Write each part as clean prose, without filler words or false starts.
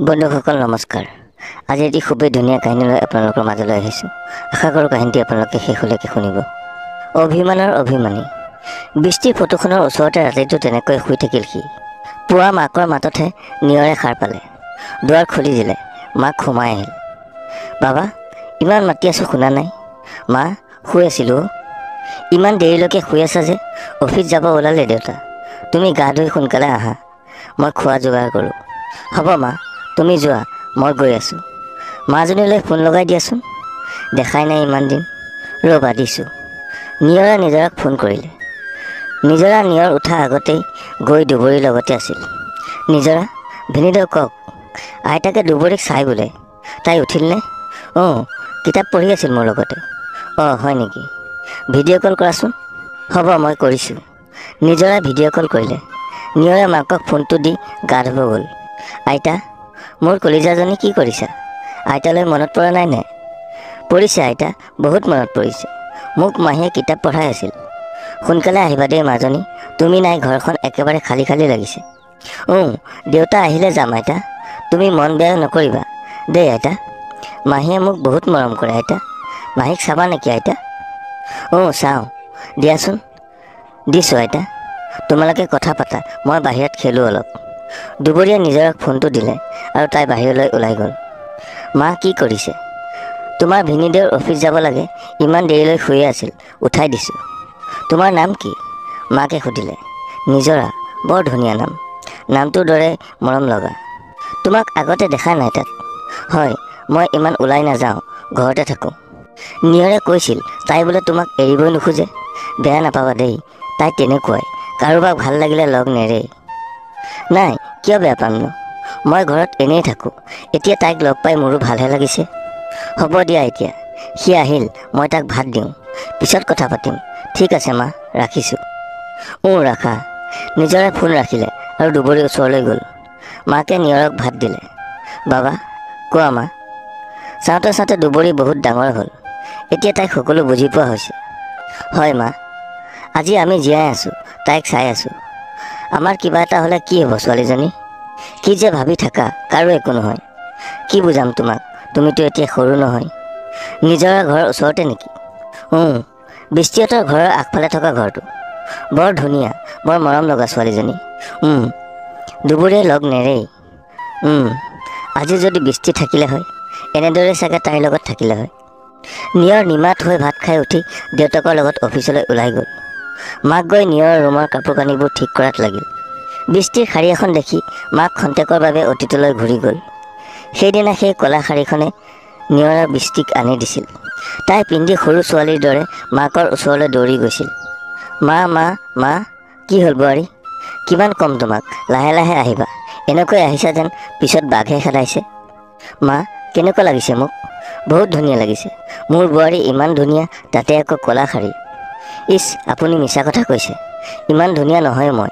বন্ধুসকল নমস্কাৰ। আজি এটি খুবেই ধুনীয়া কাহিনী লৈ আপোনালোকৰ মাজলৈ আহিছোঁ। আশা কৰোঁ কাহিনীটি আপোনালোকে শেষলৈকে শুনিব। অভিমানৰ অভিমানী। বৃষ্টিৰ ফটোখনৰ ওচৰতে ৰাতিটো তেনেকৈ শুই থাকিল সি। পুৱা মাকৰ মাততহে নিয়ৰে সাৰ পালে। দুৱাৰ খুলি দিলে। মাক সোমাই আহিল। বাবা, ইমান মাতি আছোঁ শুনা নাই? মা, শুই আছিলোঁ। ইমান দেৰিলৈকে শুই আছা যে? অফিচ যাব ওলালে দেউতা। তুমি গা ধুই সোনকালে আহা, মই খোৱা যোগাৰ কৰোঁ। হ'ব মা, তুমি যোৱা, মই গৈ আছোঁ। মাজনীলৈ ফোন লগাই দিয়াচোন। দেখাই নাই ইমান দিন। ৰ'বা দিছোঁ। নিয়ৰে নিজৰাক ফোন কৰিলে। নিজৰা নিয়ৰ উঠা আগতেই গৈ দুবৰীৰ লগতে আছিল। নিজৰা, ভিনিদেউ কওক। আইতাকে দুবৰীক চাই বোলে। তাই উঠিলনে? অঁ, কিতাপ পঢ়ি আছিল মোৰ লগতে। অঁ, হয় নেকি? ভিডিঅ' কল কৰাচোন। হ'ব, মই কৰিছোঁ। নিজৰাই ভিডিঅ' কল কৰিলে। নিয়ৰে মাকক ফোনটো দি গা ধুব গ'ল। আইতা, মোৰ কলিজাজনী কি কৰিছা? আইতালৈ মনত পৰা নাই নে? পৰিছে আইতা, বহুত মনত পৰিছে। মোক মাহীয়ে কিতাপ পঢ়াই আছিল। সোনকালে আহিবা দেই মাজনী, তুমি নাই ঘৰখন একেবাৰে খালী খালী লাগিছে। দেউতা আহিলে যাম আইতা, তুমি মন বেয়া নকৰিবা দেই আইতা। মাহীয়ে মোক বহুত মৰম কৰে আইতা। মাহীক চাবা নেকি আইতা? চাওঁ, দিয়াচোন। দিছোঁ আইতা। তোমালোকে কথা পাতা, মই বাহিৰত খেলোঁ অলপ। দুবৰীয়ে নিজৰাক ফোনটো দিলে আৰু তাই বাহিৰলৈ ওলাই গ'ল। মা কি কৰিছে? তোমাৰ ভিনিদেউৰ অফিচ যাব লাগে, ইমান দেৰিলৈ শুয়ে আছিল, উঠাই দিছোঁ। তোমাৰ নাম কি? মাকে সুধিলে। নিজৰা, বৰ ধুনীয়া নাম। নামটোৰ দৰে মৰম লগা। তোমাক আগতে দেখা নাই তাত? হয়, মই ইমান ওলাই নাযাওঁ, ঘৰতে থাকোঁ। নিয়ৰে কৈছিল তাই বোলে তোমাক এৰিবই নোখোজে। বেয়া নাপাবা দেই, তাই তেনেকুৱাই, কাৰোবাক ভাল লাগিলে লগ নেৰেই। নাই, কিয় বেয়া পামনো? মই ঘৰত এনেই থাকোঁ। এতিয়া তাইক লগ পাই মোৰো ভালহে লাগিছে। হ'ব দিয়া এতিয়া। সি আহিল, মই তাক ভাত দিওঁ, পিছত কথা পাতিম। ঠিক আছে মা, ৰাখিছোঁ। ৰাখা। নিজৰে ফোন ৰাখিলে আৰু দুবৰীৰ ওচৰলৈ গ'ল। মাকে নিয়ৰক ভাত দিলে। বাবা, কোৱা মা। চাওঁতে চাওঁতে দুবৰী বহুত ডাঙৰ হ'ল। এতিয়া তাইক সকলো বুজি পোৱা হৈছে। হয় মা, আজি আমি জীয়াই আছোঁ, তাইক চাই আছোঁ। আমাৰ কিবা এটা হ'লে কি হ'ব ছোৱালীজনী? কি যে ভাবি থাকা, কাৰো একো নহয়। কি বুজাম তোমাক, তুমিতো এতিয়া সৰু নহয়। নিজৰা ঘৰৰ ওচৰতে নেকি? বৃষ্টিহঁতৰ ঘৰৰ আগফালে থকা ঘৰটো। বৰ ধুনীয়া, বৰ মৰম লগা ছোৱালীজনী। দুবৰীয়ে লগ নেৰেই। আজি যদি বৃষ্টি থাকিলে হয়, এনেদৰে চাগে তাইৰ লগত থাকিলে হয়। নিয়ৰ নিমাত হৈ ভাত খাই উঠি দেউতাকৰ লগত অফিচলৈ ওলাই গ'ল। মাক গৈ নিয়ৰৰ ৰুমৰ কাপোৰ কানিবোৰ ঠিক কৰাত লাগিল। বৃষ্টিৰ শাৰী এখন দেখি মাক খন্তেকৰ বাবে অতীতলৈ ঘূৰি গ'ল। সেইদিনা সেই ক'লা শাৰীখনে নিয়ৰৰ বৃষ্টিক আনি দিছিল। তাই পিন্ধি সৰু ছোৱালীৰ দৰে মাকৰ ওচৰলৈ দৌৰি গৈছিল। মা, কি হ'ল বোৱাৰী? কিমান কম তোমাক, লাহে লাহে আহিবা। এনেকৈ আহিছা যেন পিছত বাঘে খেদাইছে। মা, কেনেকুৱা লাগিছে মোক? বহুত ধুনীয়া লাগিছে। মোৰ বোৱাৰী ইমান ধুনীয়া, তাতে আকৌ ক'লা শাৰী। ইচ, আপুনি মিছা কথা কৈছে। ইমান ধুনীয়া নহয় মই।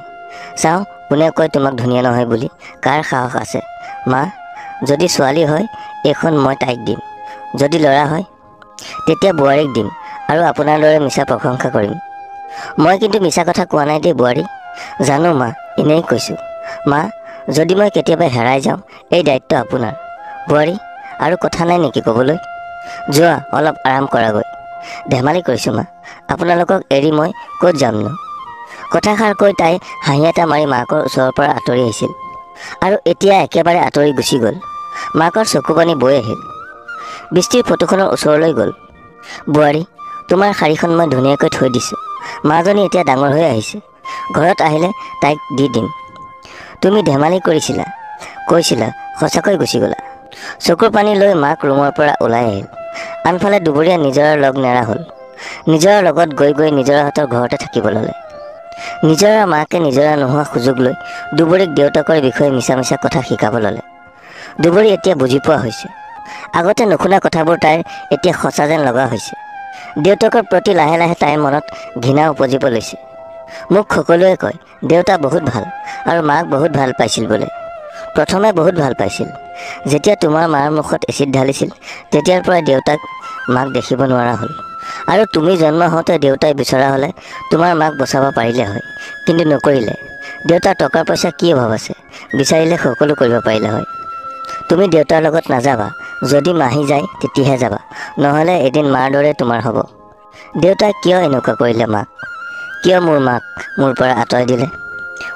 চাওঁ কোনে কয় তোমাক ধুনীয়া নহয় বুলি, কাৰ সাহস আছে। মা, যদি ছোৱালী হয় এইখন মই তাইক দিম। যদি ল'ৰা হয় তেতিয়া বোৱাৰীক দিম আৰু আপোনাৰ দৰে মিছা প্ৰশংসা কৰিম। মই কিন্তু মিছা কথা কোৱা নাই দেই বোৱাৰী। জানো মা, এনেই কৈছোঁ। মা, যদি মই কেতিয়াবা হেৰাই যাওঁ, এই দায়িত্ব আপোনাৰ। বোৱাৰী, আৰু কথা নাই নেকি ক'বলৈ? যোৱা, অলপ আৰাম কৰাগৈ। ধেমালি কৰিছোঁ মা, আপোনালোকক এৰি মই ক'ত যামনো? কথাষাৰ কৈ তাই হাঁহি এটা মাৰি মাকৰ ওচৰৰ পৰা আঁতৰি আহিছিল আৰু এতিয়া একেবাৰে আঁতৰি গুচি গ'ল। মাকৰ চকু পানী বৈ আহিল। বৃষ্টিৰ ফটোখনৰ ওচৰলৈ গ'ল। বোৱাৰী, তোমাৰ শাৰীখন মই ধুনীয়াকৈ থৈ দিছোঁ। মাজনী এতিয়া ডাঙৰ হৈ আহিছে। ঘৰত আহিলে তাইক দি দিম। তুমি ধেমালি কৰিছিলা, কৈছিলা, সঁচাকৈ গুচি গ'লা। চকুৰ পানী লৈ মাক ৰুমৰ পৰা ওলাই আহিল। আনফালে দুবৰীয়া নিজৰাৰ লগ নেৰা হ'ল। নিজৰাৰ লগত গৈ গৈ নিজৰাহঁতৰ ঘৰতে থাকিব ল'লে। নিজৰাৰ মাকে নিজৰা নোহোৱা সুযোগ লৈ দুবৰীক দেউতাকৰ বিষয়ে মিছা মিছা কথা শিকাব ল'লে। দুবৰী এতিয়া বুজি পোৱা হৈছে। আগতে নুশুনা কথাবোৰ তাইৰ এতিয়া সঁচা যেন লগা হৈছে। দেউতাকৰ প্ৰতি লাহে লাহে তাইৰ মনত ঘৃণা উপজিব লৈছে। মোক সকলোৱে কয় দেউতা বহুত ভাল আৰু মাক বহুত ভাল পাইছিল বোলে। প্ৰথমে বহুত ভাল পাইছিল। যেতিয়া তোমাৰ মাৰ মুখত এচিড ঢালিছিল, তেতিয়াৰ পৰাই দেউতাক মাক দেখিব নোৱাৰা হ'ল। আৰু তুমি জন্ম হওঁতে দেউতাই বিচৰা হ'লে তোমাৰ মাক বচাব পাৰিলে হয়, কিন্তু নকৰিলে। দেউতাৰ টকা পইচা কি অভাৱ আছে, বিচাৰিলে সকলো কৰিব পাৰিলে হয়। তুমি দেউতাৰ লগত নাযাবা, যদি মাহী যায় তেতিয়াহে যাবা, নহ'লে এদিন মাৰ দৰে তোমাৰ হ'ব। দেউতাই কিয় এনেকুৱা কৰিলে মাক? কিয় মোৰ মাক মোৰ পৰা আঁতৰাই দিলে?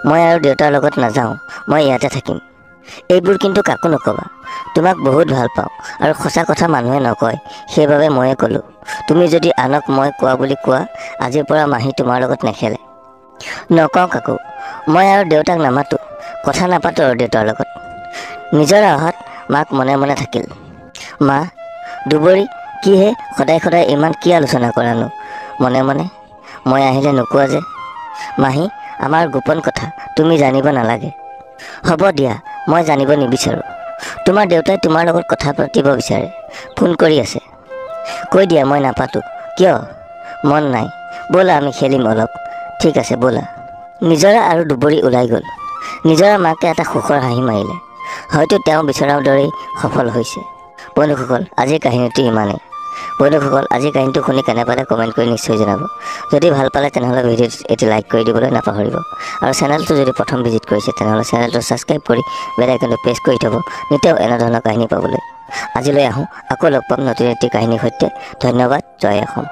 মই আৰু দেউতাৰ লগত নাযাওঁ, মই ইয়াতে থাকিম। এইবোৰ কিন্তু কাকো নক'বা। তোমাক বহুত ভাল পাওঁ আৰু সঁচা কথা মানুহে নকয়, সেইবাবে ময়ে ক'লোঁ। তুমি যদি আনক মই কোৱা বুলি কোৱা, আজিৰ পৰা মাহী তোমাৰ লগত নেখেলে। নকওঁ কাকো, মই আৰু দেউতাক নামাতোঁ, কথা নাপাতোঁ আৰু দেউতাৰ লগত। নিজৰ আহাত মাক মনে মনে থাকিল। মা, দুবৰি, কিহে সদায় সদায় ইমান কি আলোচনা কৰানো মনে মনে? মই আহিলে নোকোৱা যে? মাহী, আমাৰ গোপন কথা, তুমি জানিব নালাগে। হ'ব দিয়া, মই জানিব নিবিচাৰোঁ। তোমাৰ দেউতাই তোমাৰ লগত কথা পাতিব বিচাৰে, ফোন কৰি আছে। কৈ দিয়া মই নাপাতোঁ। কিয়? মন নাই। ব'লা আমি খেলিম অলপ। ঠিক আছে ব'লা। নিজৰা আৰু দুবৰি ওলাই গ'ল। নিজৰা মাকে এটা সুখৰ হাঁহি মাৰিলে। হয়তো তেওঁ বিচৰাৰ দৰেই সফল হৈছে। বন্ধুসকল, আজিৰ কাহিনীটো ইমানেই। বন্ধুসকল, আজিৰ কাহিনীটো শুনি কেনে পালে কমেণ্ট কৰি নিশ্চয় জনাব। যদি ভাল পালে তেনেহ'লে ভিডিঅ'টো এটি লাইক কৰি দিবলৈ নাপাহৰিব। আৰু চেনেলটো যদি প্ৰথম ভিজিট কৰিছে তেনেহ'লে চেনেলটো ছাবস্ক্ৰাইব কৰি বেল আইকনটো প্ৰেছ কৰি থ'ব, নিতৌ এনেধৰণৰ কাহিনী পাবলৈ। আজিলৈ আহোঁ, আকৌ লগ পাম নতুন এটি কাহিনীৰ সৈতে। ধন্যবাদ। জয় অসম।